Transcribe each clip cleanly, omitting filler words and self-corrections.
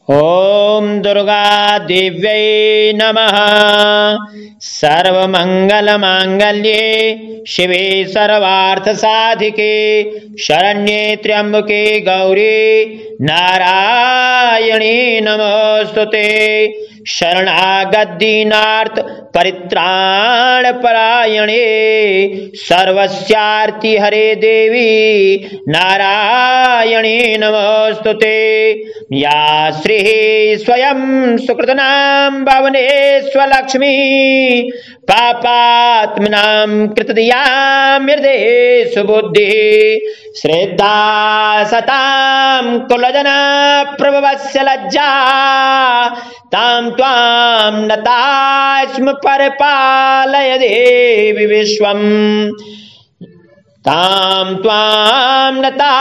ओम दुर्गा देव्यै नमः। सर्वमंगलमांगल्ये शिवे सर्वार्थसाधिके शरण्ये त्र्यंबके गौरी नारायणी नमोस्तुते। शरणागत परित्राण परायणे सर्वस्यार्ति हरे देवी नारायणी नमोस्तुते। या श्री स्वयं सुकृतनां भवने स्वलक्ष्मी पापात्मनां कृतदयां हृदये सुबुद्धि श्रद्धा सतां कुलजना प्रभवस्य लज्जा तां त्वां नता स्म परिपालय देवी विश्वम् तां त्वां नता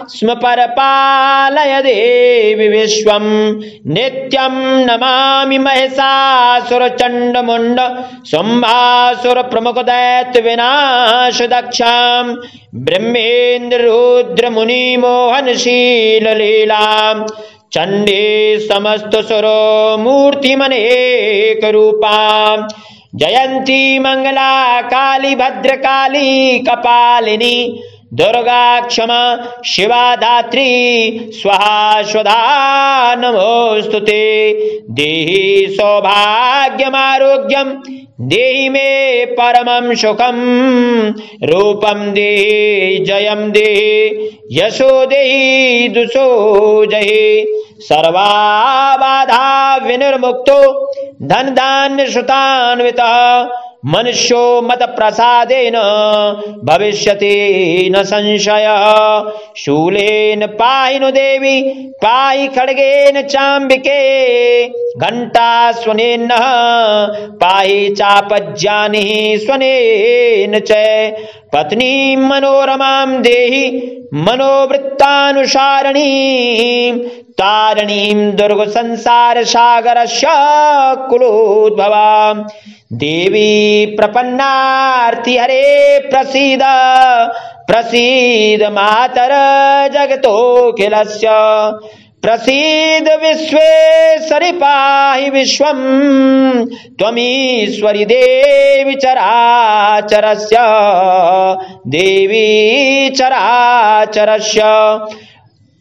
स्म परिपालय देवी विश्वम्। नित्यं नमामि महिषासुरचण्डमुण्ड शुम्भासुर प्रमुख दैत्य विनाश दक्षां ब्रह्मेन्द्र रुद्र मुनि मोहनशील लीलां चण्डी समस्त सुरो मूर्तिमनेक रूपां। जयंती मंगला काली भद्रकाली कपालिनी दुर्गा क्षमा शिवा धात्री स्वाहा स्वधा नमोस्तुते। देहि सौभाग्यमारोग्यं देहि मे परमं सुखं रूपं देहि जयं देहि यशो देहि दुषो जहि सर्वाबाधा विनिर्मुक्तो धन धान्य श्रुतान्वितः मनुष्यो मत प्रसादेन भविष्यति न संशयः। शूलेन पाहि नु देवी पाहि खड्गेन चाम्बिके घंटास्वनेन पाहि चापज्यानि स्वनेन च पत्नी मनोरमां देहि मनोवृत्तानुसारिणीं तारिणीं दुर्ग संसार सागरस्य कुलोद्भवां। देवी प्रपन्नार्ति हरे प्रसीद प्रसीद मातर जगतोऽखिलस्य प्रसीद विश्वेश्वरि पाहि विश्वं त्वमीश्वरि देवी चराचरस्य देवी चराचरस्य।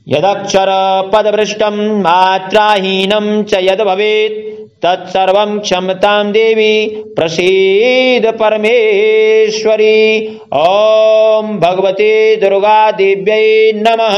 यदक्षर पदभ्रष्टं मात्राहीनं च यद् भवेत् तत्सर्वं क्षमतां देवी प्रसीद परमेश्वरी। ओम भगवते दुर्गा देव्यै नमः।